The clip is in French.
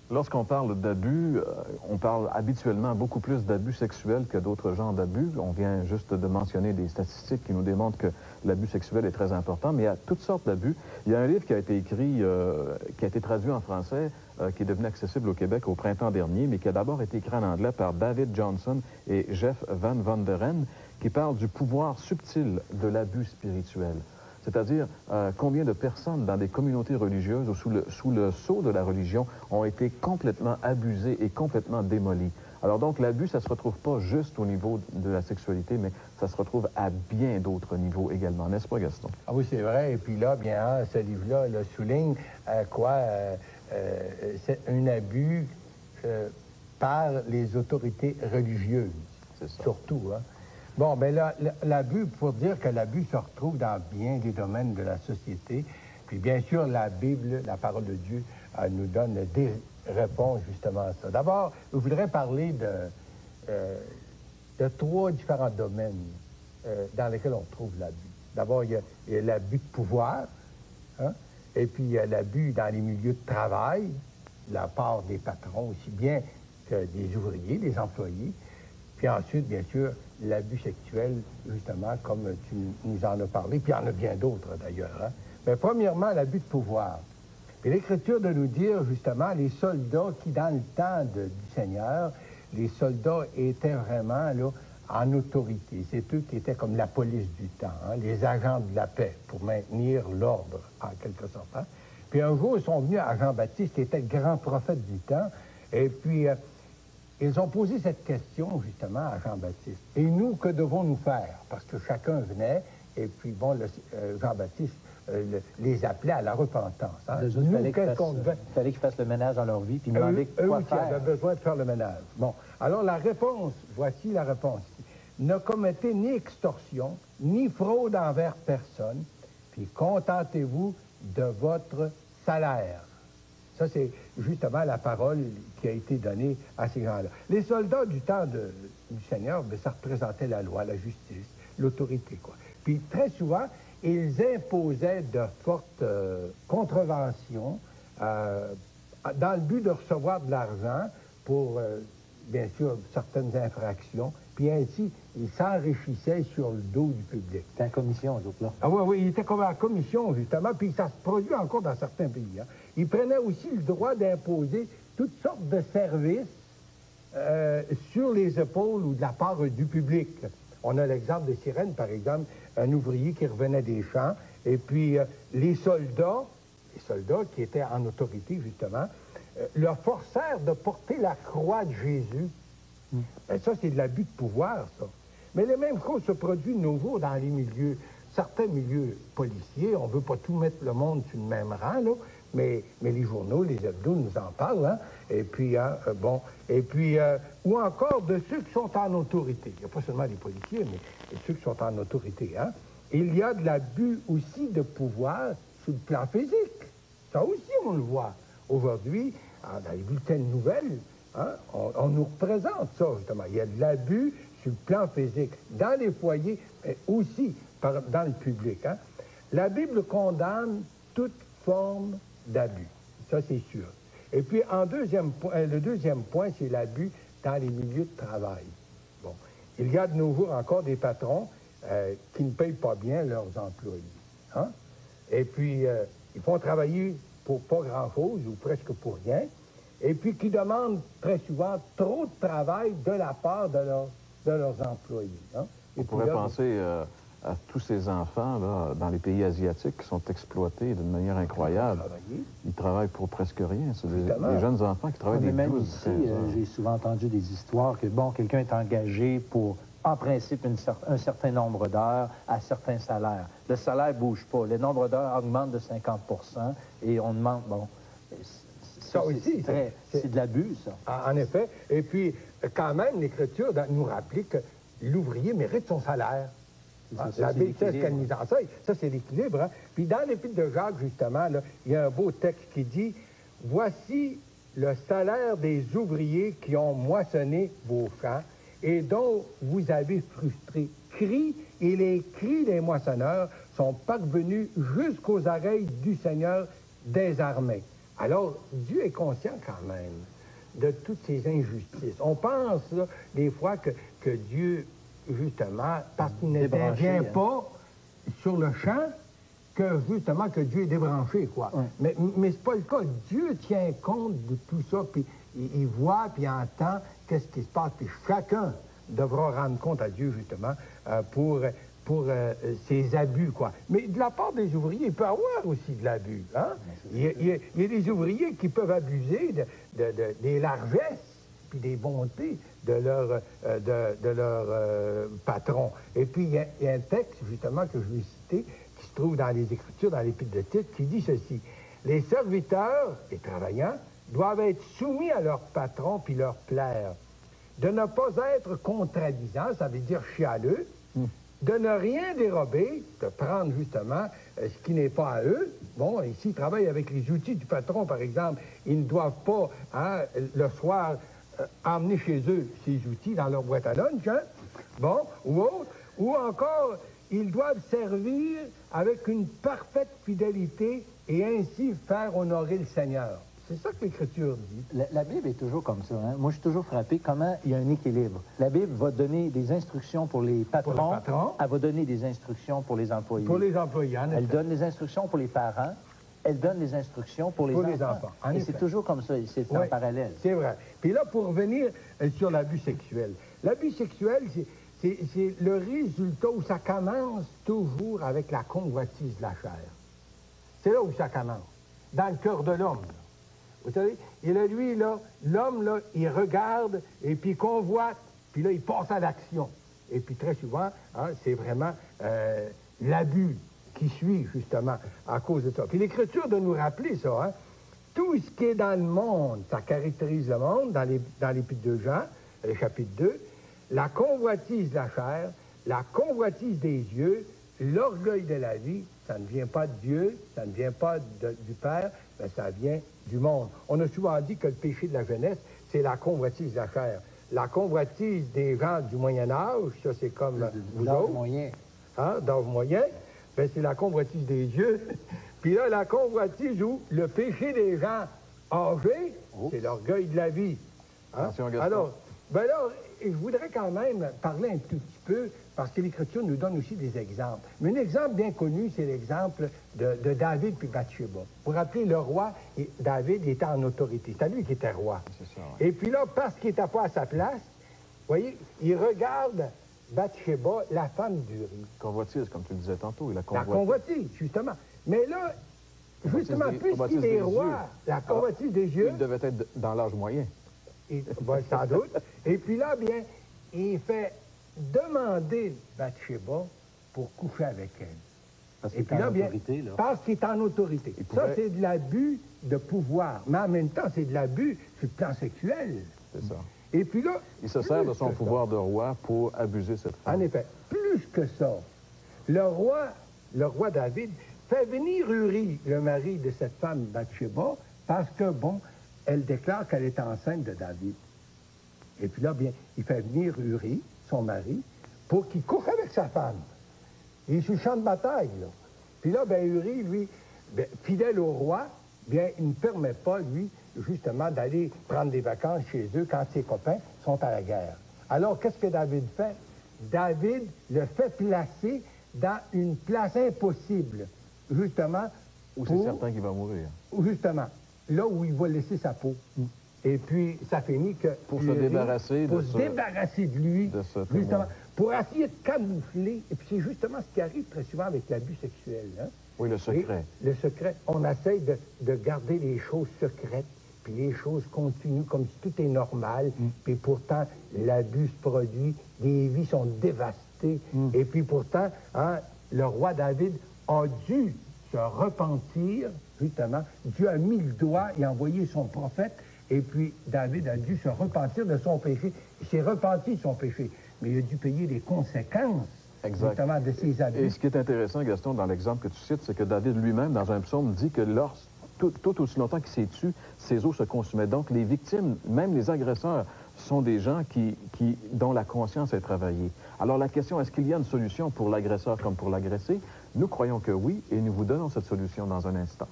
Lorsqu'on parle d'abus, on parle habituellement beaucoup plus d'abus sexuels que d'autres genres d'abus. On vient juste de mentionner des statistiques qui nous démontrent que l'abus sexuel est très important, mais il y a toutes sortes d'abus. Il y a un livre qui a été écrit, qui a été traduit en français, qui est devenu accessible au Québec au printemps dernier, mais qui a d'abord été écrit en anglais par David Johnson et Jeff Van Vonderen, qui parle du pouvoir subtil de l'abus spirituel. C'est-à-dire combien de personnes dans des communautés religieuses ou sous le sceau de la religion ont été complètement abusées et complètement démolies. Alors donc l'abus, ça ne se retrouve pas juste au niveau de la sexualité, mais ça se retrouve à bien d'autres niveaux également, n'est-ce pas, Gaston? Ah oui, c'est vrai. Et puis là, bien, hein, ce livre-là souligne c'est un abus par les autorités religieuses, surtout, hein. Bon, bien là, l'abus, pour dire que l'abus se retrouve dans bien des domaines de la société. Puis bien sûr, la Bible, la parole de Dieu, nous donne des réponses justement à ça. D'abord, je voudrais parler de trois différents domaines dans lesquels on trouve l'abus. D'abord, il y a l'abus de pouvoir, hein? Et puis il y a l'abus dans les milieux de travail, de la part des patrons aussi bien que des ouvriers, des employés. Puis ensuite, bien sûr, l'abus sexuel, justement, comme tu nous en as parlé, puis il y en a bien d'autres d'ailleurs. Hein? Mais premièrement, l'abus de pouvoir. Puis l'Écriture de nous dire, justement, les soldats qui, dans le temps du Seigneur, les soldats étaient vraiment là, en autorité. C'est eux qui étaient comme la police du temps, hein, les agents de la paix, pour maintenir l'ordre, en quelque sorte. Hein? Puis un jour, ils sont venus à Jean-Baptiste, qui était le grand prophète du temps, et puis ils ont posé cette question, justement, à Jean-Baptiste. Et nous, que devons-nous faire? Parce que chacun venait, et puis, bon, Jean-Baptiste les appelait à la repentance. Hein? Il fallait qu'ils fassent le ménage dans leur vie, puis demander quoi faire. Eux qui avaient besoin de faire le ménage. Bon, alors la réponse, voici la réponse. Ne commettez ni extorsion, ni fraude envers personne, puis contentez-vous de votre salaire. Ça, c'est justement la parole qui a été donnée à ces gens-là. Les soldats du temps du Seigneur, bien, ça représentait la loi, la justice, l'autorité, quoi. Puis très souvent, ils imposaient de fortes contraventions dans le but de recevoir de l'argent pour, bien sûr, certaines infractions. Puis ainsi, ils s'enrichissaient sur le dos du public. C'était en commission, eux autres, là. Ah oui, oui, ils étaient comme en commission, justement, puis ça se produit encore dans certains pays. Hein. Ils prenaient aussi le droit d'imposer toutes sortes de services sur les épaules ou de la part du public. On a l'exemple de Cyrène, par exemple, un ouvrier qui revenait des champs, et puis les soldats qui étaient en autorité, justement, leur forcèrent de porter la croix de Jésus. Ben, ça, c'est de l'abus de pouvoir, ça. Mais les mêmes choses se produisent de nos jours dans les milieux, certains milieux policiers. On ne veut pas tout mettre le monde sur le même rang, là, mais les journaux, les hebdos nous en parlent, hein. Et puis, ou encore de ceux qui sont en autorité. Il n'y a pas seulement les policiers, mais ceux qui sont en autorité, hein. Il y a de l'abus aussi de pouvoir sur le plan physique. Ça aussi, on le voit. Aujourd'hui, dans les bulletins de nouvelles, hein, on nous représente ça, justement. Il y a de l'abus sur le plan physique, dans les foyers, mais aussi dans le public. Hein. La Bible condamne toute forme d'abus. Ça, c'est sûr. Et puis, le deuxième point, c'est l'abus dans les milieux de travail. Bon. Il y a de nos jours encore des patrons qui ne payent pas bien leurs employés. Hein? Et puis, ils font travailler pour pas grand-chose ou presque pour rien. Et puis qui demandent très souvent trop de travail de la part de leurs employés. Hein? On pourrait penser à tous ces enfants là, dans les pays asiatiques qui sont exploités d'une manière incroyable. Ils travaillent pour presque rien. C'est des jeunes enfants qui travaillent des 12 ici, j'ai souvent entendu des histoires que, bon, quelqu'un est engagé pour, en principe, un certain nombre d'heures à certains salaires. Le salaire ne bouge pas. Le nombre d'heures augmente de 50 % et on demande, bon... Ça aussi, c'est de l'abus, ça. En effet. Et puis, quand même, l'Écriture nous rappelle que l'ouvrier mérite son salaire. Hein? La Bible, c'est ce qu'elle nous enseigne. Ça, c'est l'équilibre. Hein? Puis dans l'Épître de Jacques, justement, là, il y a un beau texte qui dit « Voici le salaire des ouvriers qui ont moissonné vos champs et dont vous avez frustré cris, et les cris des moissonneurs sont parvenus jusqu'aux oreilles du Seigneur des armées. Alors, Dieu est conscient quand même de toutes ces injustices. On pense, là, des fois, que Dieu, justement, parce qu'il n'intervient pas sur le champ, que justement, que Dieu est débranché, quoi. Ouais. Mais c'est pas le cas. Dieu tient compte de tout ça, puis il voit, puis il entend qu'est-ce qui se passe, puis chacun devra rendre compte à Dieu, justement, pour ces abus, quoi. Mais de la part des ouvriers, il peut y avoir aussi de l'abus, hein? Il y a des ouvriers qui peuvent abuser des largesses puis des bontés de leur patron. Et puis, il y a un texte, justement, que je vais citer, qui se trouve dans les Écritures, dans l'Épître de Tite, qui dit ceci. Les serviteurs et travaillants doivent être soumis à leur patron puis leur plaire. De ne pas être contradisants, ça veut dire chialeux, de ne rien dérober, de prendre justement ce qui n'est pas à eux. Bon, ici, ils travaillent avec les outils du patron, par exemple. Ils ne doivent pas, hein, le soir, emmener chez eux ces outils dans leur boîte à lunch, hein? Bon, ou autre. Ou encore, ils doivent servir avec une parfaite fidélité et ainsi faire honorer le Seigneur. C'est ça que l'Écriture dit. La Bible est toujours comme ça. Hein? Moi, je suis toujours frappé comment il y a un équilibre. La Bible va donner des instructions pour les patrons. Elle va donner des instructions pour les employés. Pour les employés, en effet. Elle donne des instructions pour les parents. Elle donne des instructions pour les enfants. Et c'est toujours comme ça. C'est en parallèle. C'est vrai. Puis là, pour revenir sur l'abus sexuel. L'abus sexuel, c'est le résultat où ça commence toujours avec la convoitise de la chair. C'est là où ça commence. Dans le cœur de l'homme. Vous savez, et là, lui, là, l'homme, là, il regarde, et puis il convoite, puis là, il passe à l'action. Et puis très souvent, hein, c'est vraiment l'abus qui suit, justement, à cause de ça. Puis l'Écriture de nous rappeler ça, hein. Tout ce qui est dans le monde, ça caractérise le monde, dans l'Épître de Jean, le chapitre 2, la convoitise de la chair, la convoitise des yeux, l'orgueil de la vie, ça ne vient pas de Dieu, ça ne vient pas du Père, mais ça vient du monde. On a souvent dit que le péché de la jeunesse, c'est la convoitise de la chair. La convoitise des gens du Moyen Âge, ça c'est comme vous autres, moyen. Hein, d'âge moyen, ben, c'est la convoitise des yeux. Puis là, la convoitise où le péché des gens âgés, c'est l'orgueil de la vie. Hein? Alors, ben là, je voudrais quand même parler un tout petit peu, parce que l'Écriture nous donne aussi des exemples. Mais un exemple bien connu, c'est l'exemple de David puis Bathsheba. Vous vous rappelez, le roi, David, il était en autorité. C'est lui qui était roi. C'est ça, ouais. Et puis là, parce qu'il n'était pas à sa place, vous voyez, il regarde Bathsheba, la femme d'Uri. Convoitise, comme tu le disais tantôt. La convoitise, justement. Mais là, justement, puisqu'il est roi, la convoitise des yeux... Il devait être dans l'âge moyen. Ben, sans doute. Et puis là, bien, il fait demander Bathsheba pour coucher avec elle. Parce qu'il est en autorité, là. Parce qu'il est en autorité. Ça, c'est de l'abus de pouvoir. Mais en même temps, c'est de l'abus sur le plan sexuel. C'est ça. Et puis là... Il se sert de son pouvoir de roi pour abuser cette femme. En effet. Plus que ça, le roi David fait venir Uri, le mari de cette femme Bathsheba, parce que, bon, elle déclare qu'elle est enceinte de David. Et puis là, bien, il fait venir Uri, son mari, pour qu'il couche avec sa femme. Il est sur le champ de bataille, là. Puis là, bien, Uri, lui, bien, fidèle au roi, bien, il ne permet pas, lui, justement, d'aller prendre des vacances chez eux quand ses copains sont à la guerre. Alors, qu'est-ce que David fait? David le fait placer dans une place impossible, justement... Où c'est certain qu'il va mourir. Justement, là où il va laisser sa peau. Et puis, ça finit que... Pour se débarrasser de lui, de ce justement, pour essayer de camoufler. Et puis, c'est justement ce qui arrive très souvent avec l'abus sexuel. Hein? Oui, le secret. Et le secret, on essaye de garder les choses secrètes, puis les choses continuent comme si tout est normal, puis pourtant, l'abus se produit, des vies sont dévastées, et puis pourtant, hein, le roi David a dû se repentir, justement. Dieu a mis le doigt et a envoyé son prophète, et puis David a dû se repentir de son péché. Il s'est repenti de son péché, mais il a dû payer les conséquences, justement, de ses abus. Et ce qui est intéressant, Gaston, dans l'exemple que tu cites, c'est que David lui-même, dans un psaume, dit que tout aussi longtemps qu'il s'est tué, ses os se consumaient. Donc, les victimes, même les agresseurs, sont des gens dont la conscience est travaillée. Alors, la question, est-ce qu'il y a une solution pour l'agresseur comme pour l'agressé? Nous croyons que oui, et nous vous donnons cette solution dans un instant.